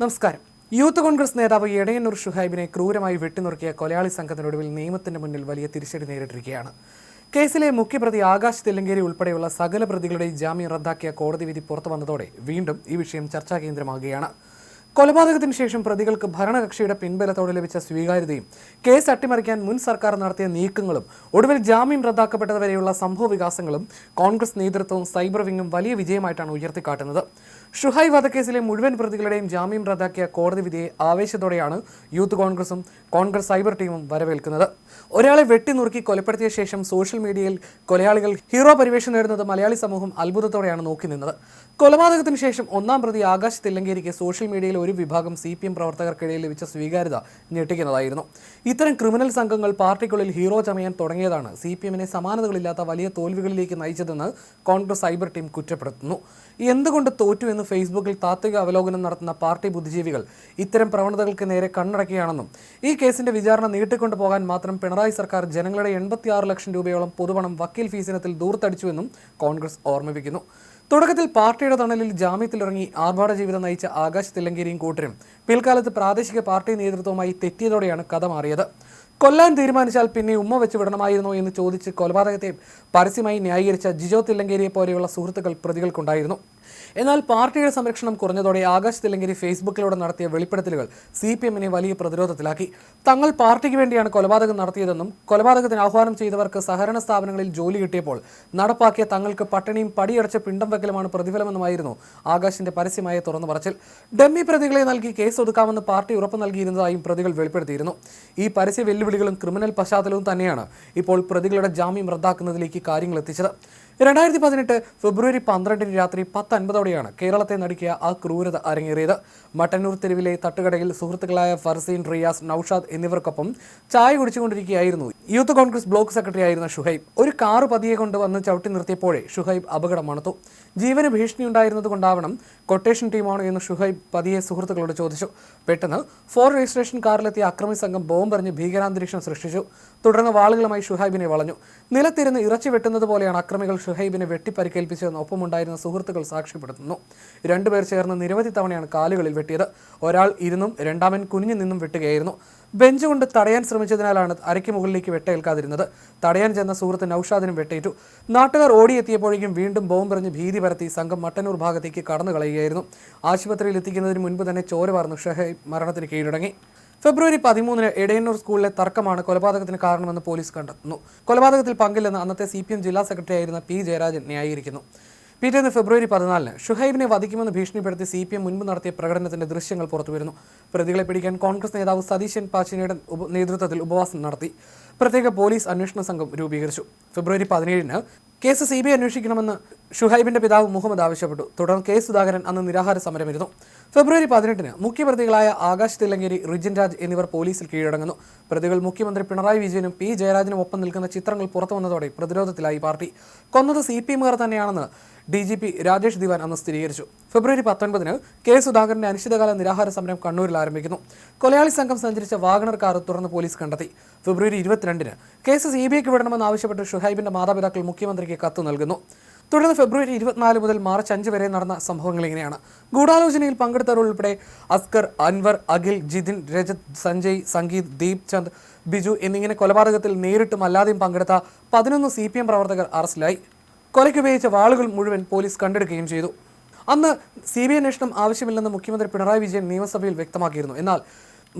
നമസ്കാരം. യൂത്ത് കോൺഗ്രസ് നേതാവ് എടയന്നൂർ ഷുഹൈബിനെ ക്രൂരമായി വെട്ടിനുറുക്കിയ കൊലയാളി സംഘത്തിനൊടുവിൽ നിയമത്തിന്റെ മുന്നിൽ വലിയ തിരിച്ചടി നേരിട്ടിരിക്കുകയാണ്. കേസിലെ മുഖ്യപ്രതി ആകാശ് തില്ലങ്കേരി ഉൾപ്പെടെയുള്ള സകല പ്രതികളുടെയും ജാമ്യം റദ്ദാക്കിയ കോടതി വിധി പുറത്തു വന്നതോടെ വീണ്ടും ഈ വിഷയം ചർച്ചാ കേന്ദ്രമാകുകയാണ്. കൊലപാതകത്തിന് ശേഷം പ്രതികൾക്ക് ഭരണകക്ഷിയുടെ പിൻബലത്തോടെ ലഭിച്ച സ്വീകാര്യതയും കേസ് അട്ടിമറിക്കാൻ മുൻ സർക്കാർ നടത്തിയ നീക്കങ്ങളും ഒടുവിൽ ജാമ്യം റദ്ദാക്കപ്പെട്ടതുവരെയുള്ള സംഭവ വികാസങ്ങളും കോൺഗ്രസ് നേതൃത്വവും സൈബർ വിങ്ങും വലിയ വിജയമായിട്ടാണ് ഉയർത്തിക്കാട്ടുന്നത്. ഷുഹൈബ് വധക്കേസിലെ മുഴുവൻ പ്രതികളുടെയും ജാമ്യം റദ്ദാക്കിയ കോടതി വിധിയെ ആവേശത്തോടെയാണ് യൂത്ത് കോൺഗ്രസും കോൺഗ്രസ് സൈബർ ടീമും വരവേൽക്കുന്നത്. ഒരാളെ വെട്ടിനുറുക്കി കൊലപ്പെടുത്തിയ ശേഷം സോഷ്യൽ മീഡിയയിൽ കൊലയാളികൾ ഹീറോ പരിവേഷം നേടുന്നത് മലയാളി സമൂഹം അത്ഭുതത്തോടെയാണ് നോക്കി നിന്നത്. കൊലപാതകത്തിന് ശേഷം ഒന്നാം പ്രതി ആകാശ് തില്ലങ്കേരിക്ക് സോഷ്യൽ മീഡിയയിൽ ഒരു വിഭാഗം CPM പ്രവർത്തകർക്കിടയിൽ ലഭിച്ച സ്വീകാര്യത ഞെട്ടിക്കുന്നതായിരുന്നു. ഇത്തരം ക്രിമിനൽ സംഘങ്ങൾ പാർട്ടിക്കുള്ളിൽ ഹീറോ ചമയാൻ തുടങ്ങിയതാണ് CPMനെ സമാനതകളില്ലാത്ത വലിയ തോൽവികളിലേക്ക് നയിച്ചതെന്ന് കോൺഗ്രസ് സൈബർ ടീം കുറ്റപ്പെടുത്തുന്നു. എന്തുകൊണ്ട് തോറ്റു എന്ന് ഫേസ്ബുക്കിൽ താത്വിക അവലോകനം നടത്തുന്ന പാർട്ടി ബുദ്ധിജീവികൾ ഇത്തരം പ്രവണതകൾക്ക് നേരെ കണ്ണടക്കുകയാണെന്നും ഈ കേസിന്റെ വിചാരണ നീട്ടിക്കൊണ്ടു പോകാൻ മാത്രം പിണറായി സർക്കാർ ജനങ്ങളുടെ 86 ലക്ഷം രൂപയോളം പൊതുപണം വക്കീൽ ഫീസിനത്തിൽ ദൂർത്തടിച്ചുവെന്നും കോൺഗ്രസ് ഓർമ്മിപ്പിക്കുന്നു. തുടക്കത്തിൽ പാർട്ടിയുടെ തണലിൽ ജാമ്യത്തിലിറങ്ങി ആർഭാട ജീവിതം നയിച്ച ആകാശ് തില്ലങ്കേരിയും കൂട്ടരും പിൽക്കാലത്ത് പ്രാദേശിക പാർട്ടി നേതൃത്വവുമായി തെറ്റിയതോടെയാണ് കഥ മാറിയത്. കൊല്ലാൻ തീരുമാനിച്ചാൽ പിന്നെ ഉമ്മ വെച്ച് വിടണമായിരുന്നോ എന്ന് ചോദിച്ച് കൊലപാതകത്തെ പരസ്യമായി ന്യായീകരിച്ച ജിജോ തില്ലങ്കേരിയെ പോലെയുള്ള സുഹൃത്തുക്കൾ പ്രതികൾക്കുണ്ടായിരുന്നു. എന്നാൽ പാർട്ടിയുടെ സംരക്ഷണം കുറഞ്ഞതോടെ ആകാശ് തില്ലങ്കേരി ഫേസ്ബുക്കിലൂടെ നടത്തിയ വെളിപ്പെടുത്തലുകൾ CPMനെ വലിയ പ്രതിരോധത്തിലാക്കി. തങ്ങൾ പാർട്ടിക്ക് വേണ്ടിയാണ് കൊലപാതകം നടത്തിയതെന്നും കൊലപാതകത്തിന് ആഹ്വാനം ചെയ്തവർക്ക് സഹകരണ സ്ഥാപനങ്ങളിൽ ജോലി കിട്ടിയപ്പോൾ നടപ്പാക്കിയ തങ്ങൾക്ക് പട്ടിണിയും പടിയടച്ച പിണ്ടം വെക്കലുമാണ് പ്രതിഫലമെന്നുമായിരുന്നു ആകാശിന്റെ പരസ്യമായ തുറന്നു പറച്ചിൽ. ഡമ്മി പ്രതികളെ നൽകി കേസ് ഒതുക്കാമെന്ന് പാർട്ടി ഉറപ്പ് നൽകിയിരുന്നതായും പ്രതികൾ വെളിപ്പെടുത്തിയിരുന്നു. ഈ പരസ്യ വെല്ലുവിളികളും ക്രിമിനൽ പശ്ചാത്തലവും തന്നെയാണ് ഇപ്പോൾ പ്രതികളുടെ ജാമ്യം റദ്ദാക്കുന്നതിലേക്ക് കാര്യങ്ങൾ എത്തിച്ചത്. 2018 ഫെബ്രുവരി 12 രാത്രി 10:50 കേരളത്തെ നടുക്കിയ ആ ക്രൂരത അരങ്ങേറിയത്. മട്ടന്നൂർ തെരുവിലെ തട്ടുകടയിൽ സുഹൃത്തുക്കളായ ഫർസീൻ, റിയാസ്, നൌഷാദ് എന്നിവർക്കൊപ്പം ചായ കുടിച്ചുകൊണ്ടിരിക്കുകയായിരുന്നു യൂത്ത് കോൺഗ്രസ് ബ്ലോക്ക് സെക്രട്ടറി ആയിരുന്ന ഷുഹൈബ്. ഒരു കാറ് പതിയെ കൊണ്ട് വന്ന് ചവിട്ടി നിർത്തിയപ്പോഴേ ഷുഹൈബ് അപകടം മണത്തു. ജീവന് ഭീഷണിയുണ്ടായിരുന്നത് കൊണ്ടാവണം കൊട്ടേഷൻ ടീമാണോ എന്ന് ഷുഹൈബ് പതിയെ സുഹൃത്തുക്കളോട് ചോദിച്ചു. പെട്ടെന്ന് 4 രജിസ്ട്രേഷൻ കാറിലെത്തിയ അക്രമി സംഘം ബോംബെറിഞ്ഞ് ഭീകരാന്തരീക്ഷം സൃഷ്ടിച്ചു. തുടർന്ന് വാളുകളുമായി ഷുഹൈബിനെ വളഞ്ഞു. നിലത്തിരുന്ന് ഇറച്ചി വെട്ടുന്നത് പോലെയാണ് അക്രമികൾ ഷുഹൈബിനെ വെട്ടിപ്പരിക്കേൽപ്പിച്ചതെന്ന് ഒപ്പമുണ്ടായിരുന്ന സുഹൃത്തുക്കൾ സാക്ഷ്യപ്പെടുത്തുന്നു. രണ്ടുപേർ ചേർന്ന് നിരവധി തവണയാണ് കാലുകളിൽ വെട്ടിയത്. ഒരാൾ ഇരുന്നും രണ്ടാമൻ കുനിഞ്ഞു നിന്നും വെട്ടുകയായിരുന്നു. ബെഞ്ച് കൊണ്ട് തടയാൻ ശ്രമിച്ചതിനാലാണ് അരയ്ക്ക് മുകളിലേക്ക് വെട്ടേൽക്കാതിരുന്നത്. തടയാൻ ചെന്ന സുഹൃത്ത് നൌഷാദിനും വെട്ടേറ്റു. നാട്ടുകാർ ഓടിയെത്തിയപ്പോഴേക്കും വീണ്ടും ബോംബെറിഞ്ഞ് ഭീതി പരത്തി സംഘം മട്ടന്നൂർ ഭാഗത്തേക്ക് കടന്നു കളയുകയായിരുന്നു. ആശുപത്രിയിൽ എത്തിക്കുന്നതിന് മുൻപ് തന്നെ ചോര വാർന്ന് ഷുഹൈബ് മരണത്തിന് കീഴടങ്ങി. ഫെബ്രുവരി 13 എടയന്നൂർ സ്കൂളിലെ തർക്കമാണ് കൊലപാതകത്തിന് കാരണമെന്ന് പോലീസ് കണ്ടെത്തുന്നു. കൊലപാതകത്തിൽ പങ്കില്ലെന്ന് അന്നത്തെ CPM ജില്ലാ സെക്രട്ടറി ആയിരുന്ന P. ജയരാജൻ ന്യായീകരിക്കുന്നു. പിറ്റേന്ന് ഫെബ്രുവരി 14 ഷുഹൈബിനെ വധിക്കുമെന്ന് ഭീഷണിപ്പെടുത്തി CPM മുൻപ് നടത്തിയ പ്രകടനത്തിന്റെ ദൃശ്യങ്ങൾ പുറത്തുവരുന്നു. പ്രതികളെ പിടിക്കാൻ കോൺഗ്രസ് നേതാവ് സതീശൻ പാച്ചിനിയുടെ നേതൃത്വത്തിൽ ഉപവാസം നടത്തി. പ്രത്യേക പോലീസ് അന്വേഷണ സംഘം രൂപീകരിച്ചു. ഫെബ്രുവരി 17 കേസ് CBI അന്വേഷിക്കണമെന്ന് ഷുഹൈബിന്റെ പിതാവ് മുഹമ്മദ് ആവശ്യപ്പെട്ടു. തുടർന്ന് K. സുധാകരൻ അന്ന് നിരാഹാര സമരമിരുന്നു. ഫെബ്രുവരി 18 മുഖ്യപ്രതികളായ ആകാശ് തില്ലങ്കേരി, റിജിൻ രാജ് എന്നിവർ പോലീസിൽ കീഴടങ്ങുന്നു. പ്രതികൾ മുഖ്യമന്ത്രി പിണറായി വിജയനും P. ജയരാജനും ഒപ്പം നിൽക്കുന്ന ചിത്രങ്ങൾ പുറത്തു വന്നതോടെ പ്രതിരോധത്തിലായി പാർട്ടി. കൊന്നത് CPMകാർ തന്നെയാണെന്ന് DGP രാജേഷ് ദിവാൻ അന്ന് സ്ഥിരീകരിച്ചു. ഫെബ്രുവരി 19 K. സുധാകരന്റെ അനിശ്ചിതകാല നിരാഹാര സമരം കണ്ണൂരിൽ ആരംഭിക്കുന്നു. കൊലയാളി സംഘം സഞ്ചരിച്ച വാഗണർ കാർ തുറന്ന് പോലീസ് കണ്ടെത്തി. ഫെബ്രുവരി 22 കേസ് CBIക്ക് വിടണമെന്ന് ആവശ്യപ്പെട്ട് ഷുഹൈബിന്റെ മാതാപിതാക്കൾ മുഖ്യമന്ത്രിക്ക് കത്ത് നൽകുന്നു. തുടർന്ന് ഫെബ്രുവരി 24 മുതൽ മാർച്ച് 5 വരെ നടന്ന സംഭവങ്ങൾ ഇങ്ങനെയാണ്. ഗൂഢാലോചനയിൽ പങ്കെടുത്തവർ ഉൾപ്പെടെ അസ്കർ, അൻവർ, അഖിൽ, ജിതിൻ, രജത്, സഞ്ജയ്, സംഗീത്, ദീപ് ചന്ദ്, ബിജു എന്നിങ്ങനെ കൊലപാതകത്തിൽ നേരിട്ടും അല്ലാതെയും പങ്കെടുത്ത 11 CPM പ്രവർത്തകർ അറസ്റ്റിലായി. കൊലയ്ക്കുപയോഗിച്ച വാളുകൾ മുഴുവൻ പോലീസ് കണ്ടെടുക്കുകയും ചെയ്തു. അന്ന് CBI അന്വേഷണം ആവശ്യമില്ലെന്ന് മുഖ്യമന്ത്രി പിണറായി വിജയൻ നിയമസഭയിൽ വ്യക്തമാക്കിയിരുന്നു. എന്നാൽ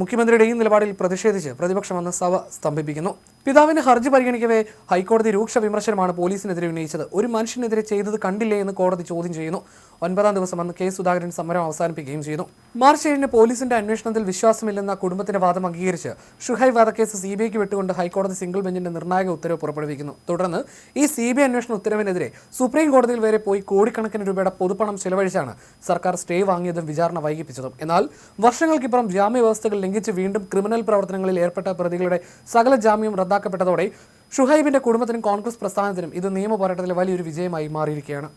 മുഖ്യമന്ത്രിയുടെ ഈ നിലപാടിൽ പ്രതിഷേധിച്ച് പ്രതിപക്ഷം അന്ന് സഭ സ്തംഭിപ്പിക്കുന്നു. പിതാവിന്റെ ഹർജി പരിഗണിക്കവേ ഹൈക്കോടതി രൂക്ഷ വിമർശനമാണ് പോലീസിനെതിരെ ഉന്നയിച്ചത്. ഒരു മനുഷ്യനെതിരെ ചെയ്തത് കണ്ടില്ലേ എന്ന് കോടതി ചോദ്യം ചെയ്യുന്നു. 9-ാം ദിവസം അന്ന് K. സുധാകരൻ സമരം അവസാനിപ്പിക്കുകയും ചെയ്യുന്നു. മാർച്ച് 7 പോലീസിന്റെ അന്വേഷണത്തിൽ വിശ്വാസമില്ലെന്ന കുടുംബത്തിന്റെ വാദം അംഗീകരിച്ച് ഷുഹൈബ് വധക്കേസ് CBIക്ക് വിട്ടുകൊണ്ട് ഹൈക്കോടതി സിംഗിൾ ബെഞ്ചിന്റെ നിർണായക ഉത്തരവ് പുറപ്പെടുവിക്കുന്നു. തുടർന്ന് ഈ CBI അന്വേഷണ ഉത്തരവിനെതിരെ സുപ്രീം കോടതിയിൽ വരെ പോയി കോടിക്കണക്കിന് രൂപയുടെ പൊതുപണം ചെലവഴിച്ചാണ് സർക്കാർ സ്റ്റേ വാങ്ങിയതും വിചാരണ വൈകിപ്പിച്ചതും. എന്നാൽ വർഷങ്ങൾക്കിപ്പുറം ജാമ്യ വ്യവസ്ഥകൾ ലംഘിച്ച് വീണ്ടും ക്രിമിനൽ പ്രവർത്തനങ്ങളിൽ ഏർപ്പെട്ട പ്രതികളുടെ സകല ജാമ്യം റദ്ദാക്കപ്പെട്ടതോടെ ഷുഹൈബിന്റെ കുടുംബത്തിനും കോൺഗ്രസ് പ്രസ്ഥാനത്തിനും ഇത് നിയമ പോരാട്ടത്തിലെ വലിയൊരു വിജയമായി മാറിയിരിക്കുകയാണ്.